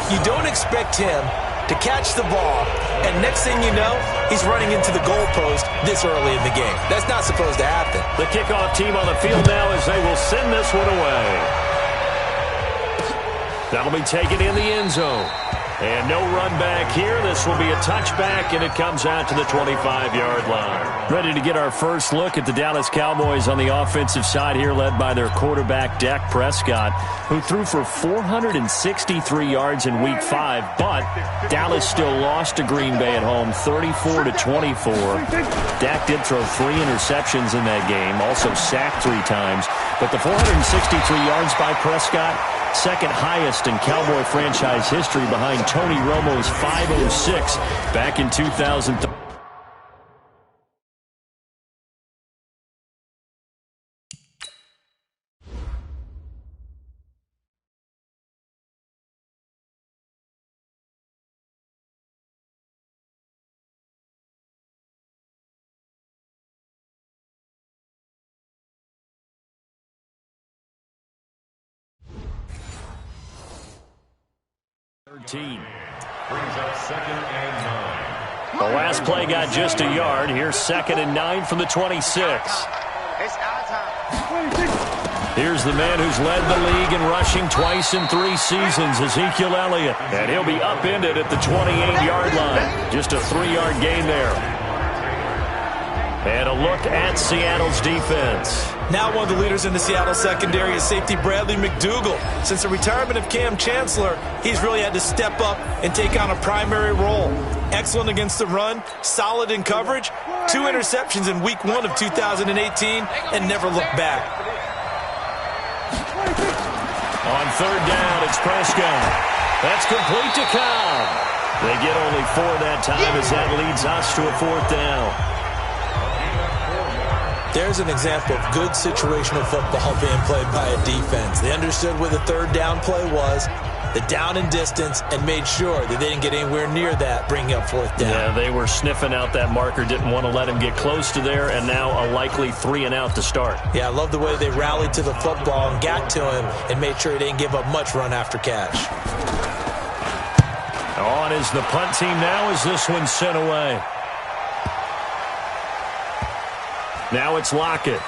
You don't expect him to catch the ball, and next thing you know, he's running into the goalpost this early in the game. That's not supposed to happen. The kickoff team on the field now as they will send this one away. That'll be taken in the end zone. And no run back here. This will be a touchback, and it comes out to the 25-yard line. Ready to get our first look at the Dallas Cowboys on the offensive side here, led by their quarterback, Dak Prescott, who threw for 463 yards in Week 5, but Dallas still lost to Green Bay at home, 34-24. Dak did throw 3 interceptions in that game, also sacked 3 times, but the 463 yards by Prescott, second highest in Cowboy franchise history behind Tony Romo's 506 back in 2003. Brings up 2nd and 9. The last play got just a yard. Here's 2nd and 9 from the 26. Here's the man who's led the league in rushing twice in 3 seasons, Ezekiel Elliott. And he'll be upended at the 28-yard line. Just a 3-yard gain there. And a look at Seattle's defense. Now one of the leaders in the Seattle secondary is safety Bradley McDougald. Since the retirement of Cam Chancellor, he's really had to step up and take on a primary role. Excellent against the run, solid in coverage, 2 interceptions in Week 1 of 2018, and never looked back. On 3rd down, it's Prescott. That's complete to Cobb. They get only 4 that time as that leads us to a 4th down. There's an example of good situational football being played by a defense. They understood where the 3rd down play was, the down and distance, and made sure that they didn't get anywhere near that, bringing up 4th down. Yeah, they were sniffing out that marker, didn't want to let him get close to there, and now a likely 3 and out to start. Yeah, I love the way they rallied to the football and got to him and made sure he didn't give up much run after catch. On is the punt team now as this one's sent away. Now it's Lockett.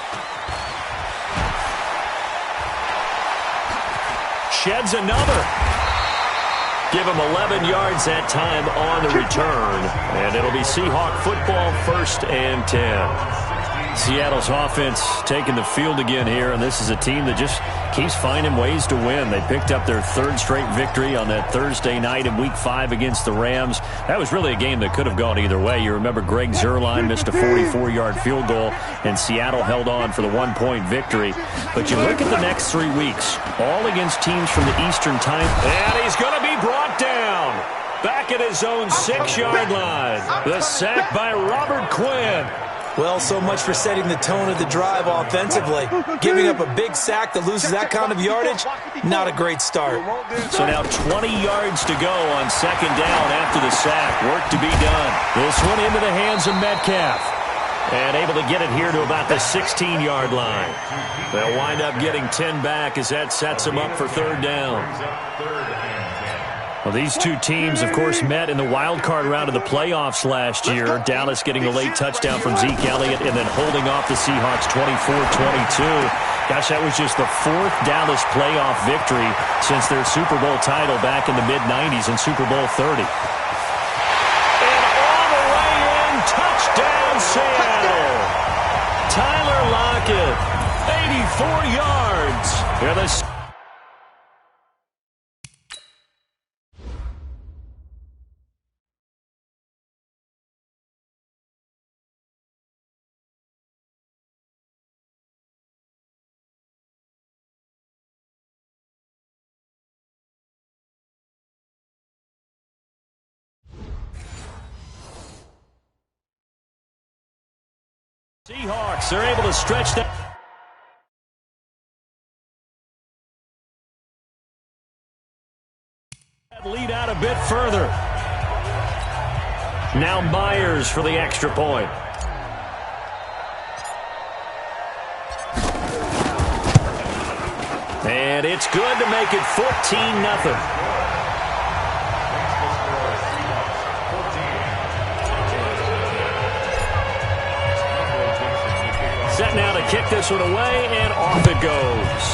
Sheds another. Give him 11 yards that time on the return. And it'll be Seahawk football, 1st and 10. Seattle's offense taking the field again here, and this is a team that just keeps finding ways to win. They picked up their 3rd straight victory on that Thursday night in Week 5 against the Rams. That was really a game that could have gone either way. You remember Greg Zuerlein missed a 44-yard field goal, and Seattle held on for the 1-point victory. But you look at the next 3 weeks, all against teams from the Eastern Time. And he's going to be brought down back at his own 6-yard line. The sack by Robert Quinn. Well, so much for setting the tone of the drive offensively. Giving up a big sack that loses that kind of yardage, not a great start. So now 20 yards to go on 2nd down after the sack. Work to be done. This one into the hands of Metcalf. And able to get it here to about the 16-yard line. They'll wind up getting 10 back as that sets them up for 3rd down. Well, these 2 teams, of course, met in the wild card round of the playoffs last year. Dallas getting a late touchdown from Zeke Elliott and then holding off the Seahawks 24-22. Gosh, that was just the 4th Dallas playoff victory since their Super Bowl title back in the mid-90s in Super Bowl 30. And all the way in, touchdown Seattle. Tyler Lockett, 84 yards. Here the Seahawks are able to stretch that lead out a bit further. Now Myers for the extra point. And it's good to make it 14-0. Set now to kick this one away, and off it goes.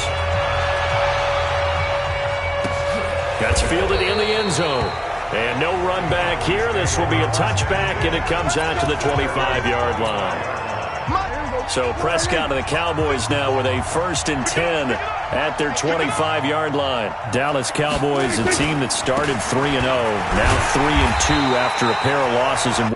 That's fielded in the end zone. And no run back here. This will be a touchback, and it comes out to the 25-yard line. So Prescott and the Cowboys now with a 1st and 10 at their 25-yard line. Dallas Cowboys, a team that started 3-0, now 3-2 after a pair of losses. And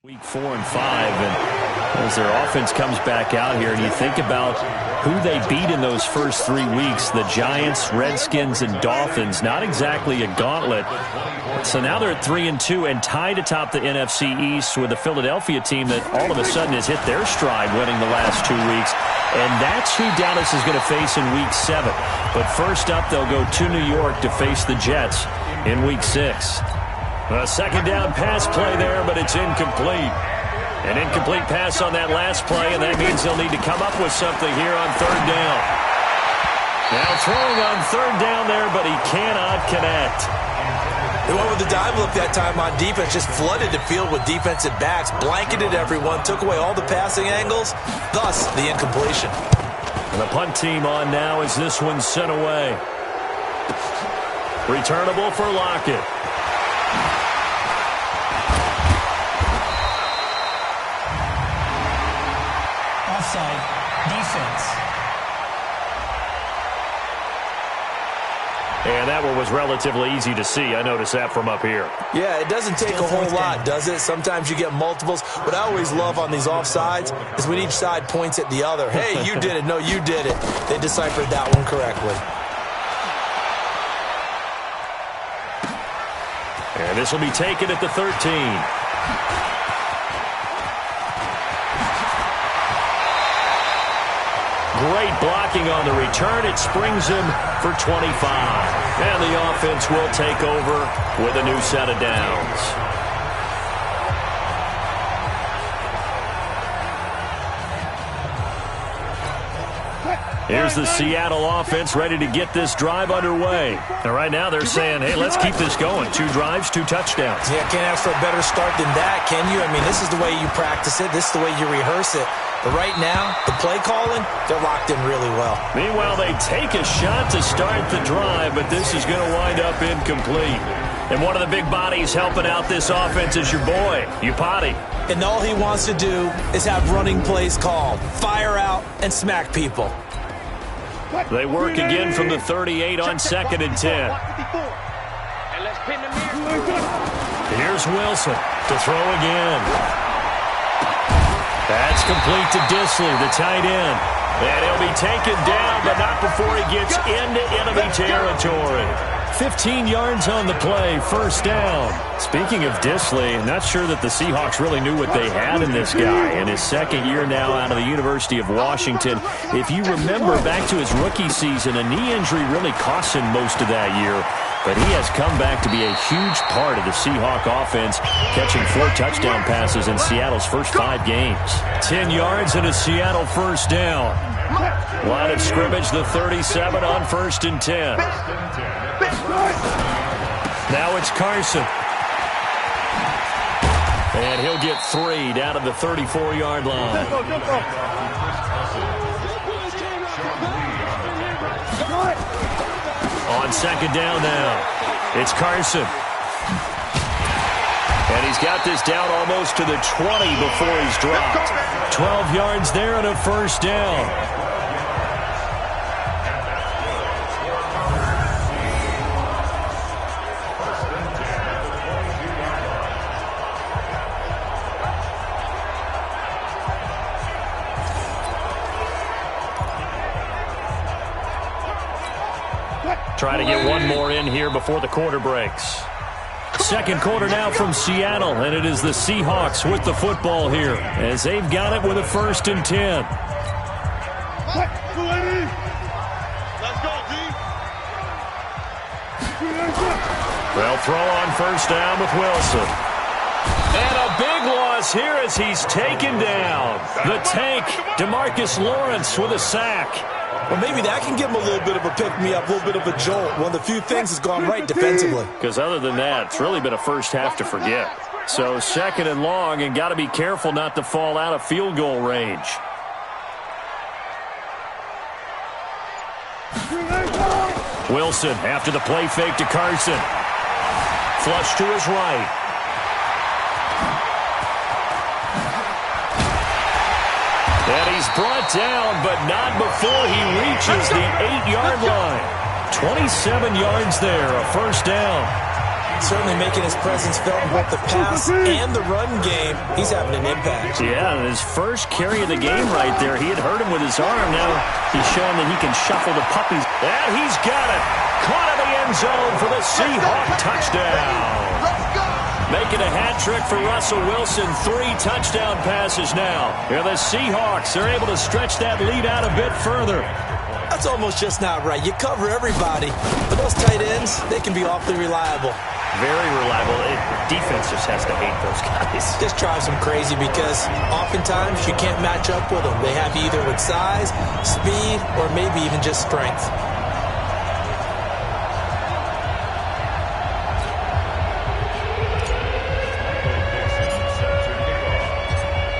Week 4 and 5, and as their offense comes back out here, and you think about who they beat in those first 3 weeks, the Giants, Redskins, and Dolphins, not exactly a gauntlet. So now they're at 3-2 and tied atop the NFC East with the Philadelphia team that all of a sudden has hit their stride, winning the last 2 weeks. And that's who Dallas is going to face in Week 7. But first up, they'll go to New York to face the Jets in Week 6. A second down pass play there, but it's incomplete. An incomplete pass on that last play, and that means they'll need to come up with something here on 3rd down. Now throwing on 3rd down there, but he cannot connect. They went with the dime look that time on defense, just flooded the field with defensive backs, blanketed everyone, took away all the passing angles, thus the incompletion. And the punt team on now as this one's sent away. Returnable for Lockett. Defense. And that one was relatively easy to see. I noticed that from up here. Yeah, it doesn't take a whole lot, does it? Sometimes you get multiples. What I always love on these offsides is when each side points at the other. Hey, you did it. No, you did it. They deciphered that one correctly. And this will be taken at the 13. Great blocking on the return. It springs him for 25. And the offense will take over with a new set of downs. Here's the Seattle offense ready to get this drive underway. And right now they're saying, hey, let's keep this going. 2 drives, 2 touchdowns. Yeah, can't ask for a better start than that, can you? I mean, this is the way you practice it. This is the way you rehearse it. But right now, the play calling, they're locked in really well. Meanwhile, they take a shot to start the drive, but this is going to wind up incomplete. And one of the big bodies helping out this offense is your boy, Upati. And all he wants to do is have running plays called. Fire out and smack people. They work again from the 38 on 2nd and 10. Here's Wilson to throw again. That's complete to Disley, the tight end. And he'll be taken down, but not before he gets into enemy territory. 15 yards on the play, 1st down. Speaking of Disley, I'm not sure that the Seahawks really knew what they had in this guy. In his 2nd year now out of the University of Washington. If you remember back to his rookie season, a knee injury really cost him most of that year. But he has come back to be a huge part of the Seahawk offense, catching 4 touchdown passes in Seattle's first 5 games. 10 yards and a Seattle 1st down. Line of scrimmage, the 37 on 1st and 10. Now it's Carson. And he'll get 3 down to the 34-yard line. On 2nd down now, it's Carson. And he's got this down almost to the 20 before he's dropped. 12 yards there and a 1st down. Try to get one more in here before the quarter breaks. Second quarter now from Seattle, and it is the Seahawks with the football here as they've got it with a 1st and 10. They'll throw on 1st down with Wilson. And a big loss here as he's taken down. The tank, DeMarcus Lawrence with a sack. Well, maybe that can give him a little bit of a pick-me-up, a little bit of a jolt. One of the few things that's gone right defensively. Because other than that, it's really been a first half to forget. So 2nd and long, and got to be careful not to fall out of field goal range. Wilson after the play fake to Carson. Flush to his right. And he's brought down, but not before he reaches the 8-yard line. 27 yards there, a 1st down. Certainly making his presence felt in both the pass and the run game. He's having an impact. Yeah, his first carry of the game right there. He had hurt him with his arm. Now he's showing that he can shuffle the puppies. And he's got it. Caught in the end zone for the Seahawk touchdown. Making a hat trick for Russell Wilson. 3 touchdown passes now. Here the Seahawks are able to stretch that lead out a bit further. That's almost just not right. You cover everybody. But those tight ends, they can be awfully reliable. Very reliable. Defense just has to hate those guys. Just drives them crazy because oftentimes you can't match up with them. They have you either with size, speed, or maybe even just strength.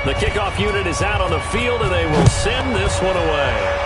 The kickoff unit is out on the field, and they will send this one away.